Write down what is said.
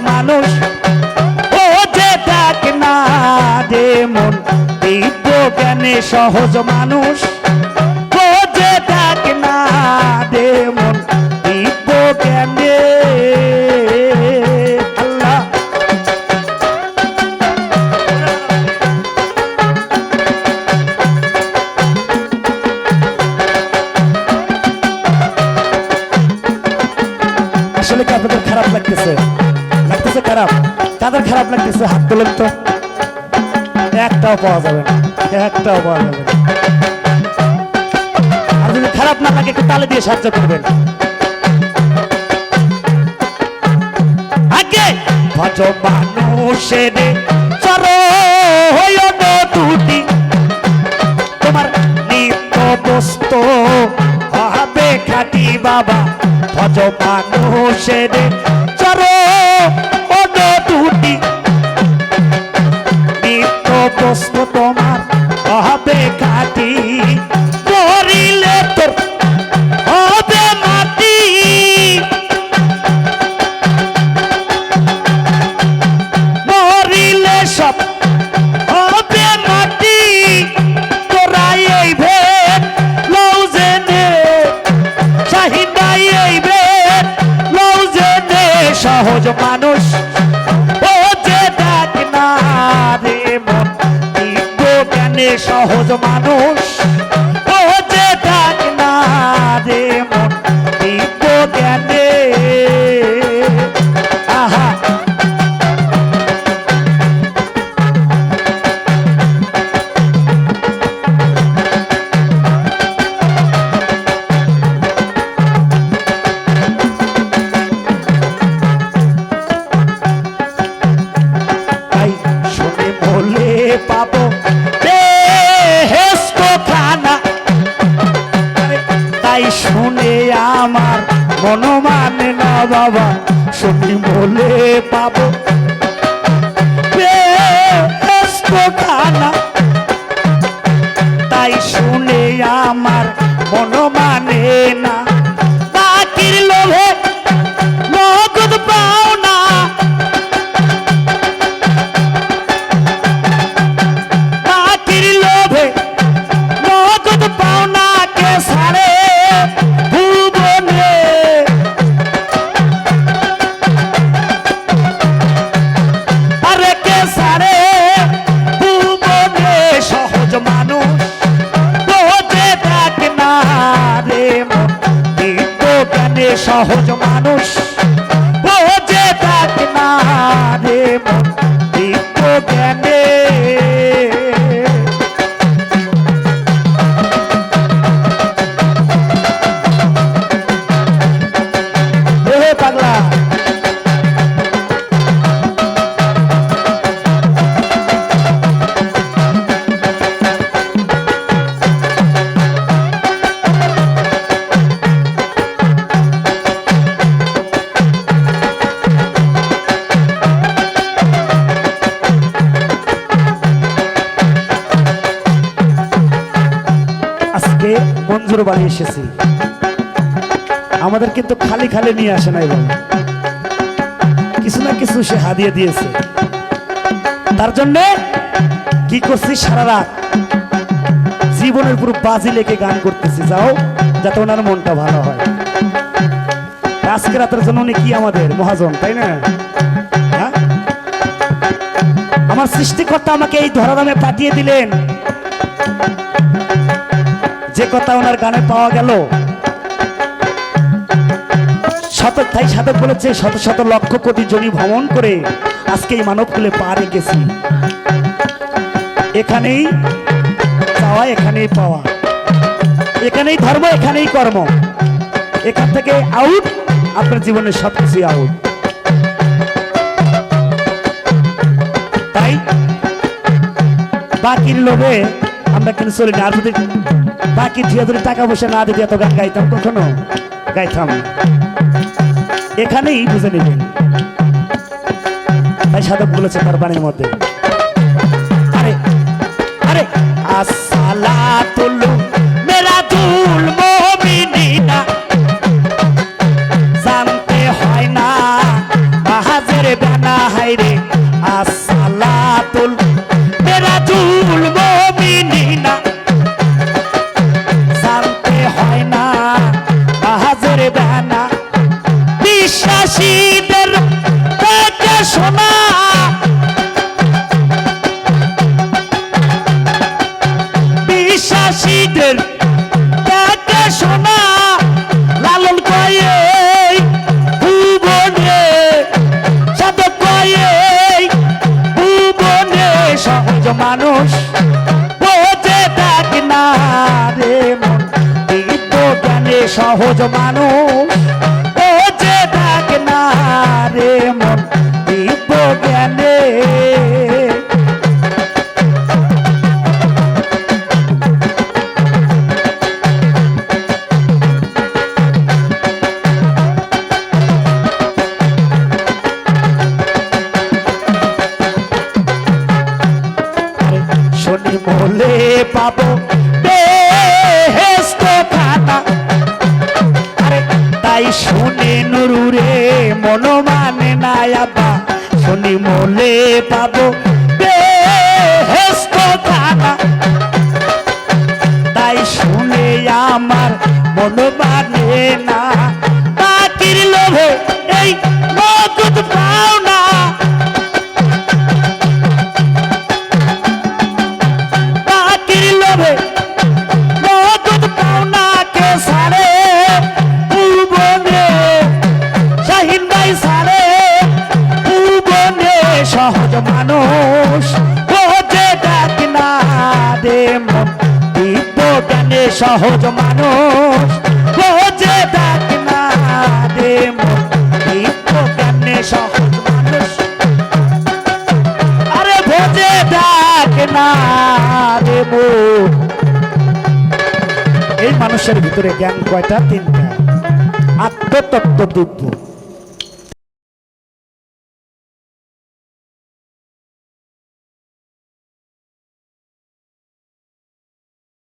মানুষ ও যে ডাক না রে মন দিব্য জ্ঞানে সহজ মানুষ ও যে ডাক না রে মন দিব্য জ্ঞানে আল্লাহ আসলে কি আপনাদের খারাপ লাগতেছে খারাপ কাদের খারাপ লাগতেছে হাত তোলেন তো একটাও পাওয়া যাবে না একটাও পাওয়া যাবে না আর যদি খারাপ না লাগে একটু তালে দিয়ে সাহায্য করবেন আগে ভজ মানুষের চরণ দুটি তোমার নিত্য বস্তু হবে খাটি বাবা ভজ মানুষের দুটি নিত্য বস্তু তোমার হবে খাটি মরিলে তোর হবে মাটি মরিলে সব হবে মাটি তোরা এই ভেদ লও জেনে চাহিদাই এই ভেদ লও জেনে সহজ মানুষ ও যে ডাক না রে মন দিব্য জ্ঞানে সহজ মানুষ ও যে ডাক না রে মন দিব্য জ্ঞানে আহা পাবো বেহেশত খানা তাই শুনে আমার মন মানে না বাবা শুনি বলে পাবো বেহেশত খানা তাই শুনে আমার মন মানে না বাকির লোভে নগদ পাও না সহজ মানুষ ও যে ডাক না রে মন দিব্য জ্ঞানে পাগলা মঞ্জুর বাড়ি এসেছি আমাদের কিন্তু খালি খালি নিয়ে আসে নাই বলে কিছু না কিছু সে হাদিয়ে দিয়েছে তার জন্য কি করছি সারা রাত জীবনের পুরো বাজি লেগে গান করতেছি যাও যাতে ওনার মনটা ভালো হয় আজকে রাতের জন্য উনি কি আমাদের মহাজন তাই না আমার সৃষ্টিকর্তা আমাকে এই ধরাধামে পাঠিয়ে দিলেন যে কথা ওনার গানে পাওয়া গেল তাই সাধক বলেছে শত শত লক্ষ কোটি জনি ভ্রমণ করে আজকে এই মানবকুলে পা রেখেছি এখানেই চাওয়া এখানেই পাওয়া এখানেই ধর্ম এখানেই কর্ম এখান থেকে আউট আপনার জীবনের সবকিছু আউট তাই বাকির লোভে আমরা কিন্তু চলি না আর যদি বাকি দিয়ে যদি টাকা পয়সা না দিতে এত গান গাইতাম কখনো গাইতাম এখানেই বুঝে নেবেন তাই সাধক বলেছে তার বাণীর মধ্যে আরে আরে আসসালাতুল মেরাতুল মুমিনিনা জানতে হয় না বাহাজের বিশ্বাসীদের দেখে শোনা বিশ্বাসীদের দেখে শোনা লালন কয়ে ভুবনে সাধক কয়ে ভুবনে সহজ মানুষ বোঝে দেখ না রে মন দিব্য জ্ঞানে সহজ মানুষ বোঝে দেখ না রে মন দিব্য জ্ঞানে শনি বলে পাবো বেহেশত খানা আরে তাই শুনে নুরুরে মন মানে না আব্বা শনি বলে পাবো বেহেশত খানা তাই শুনে আমার মন মানে না বাকির লোভে এই মকুত পাও না সহজ মানুষ বোঝে দেখ না রে মন দিব্য জ্ঞানে সহজ মানুষ বোঝে দেখ না রে মন দিব্য জ্ঞানে সহজ মানুষ আরে বোঝে দেখ না রে মন এই মানুষের ভিতরে জ্ঞান কয়টা তিনটা আত্মতত্ত্ব দিব্য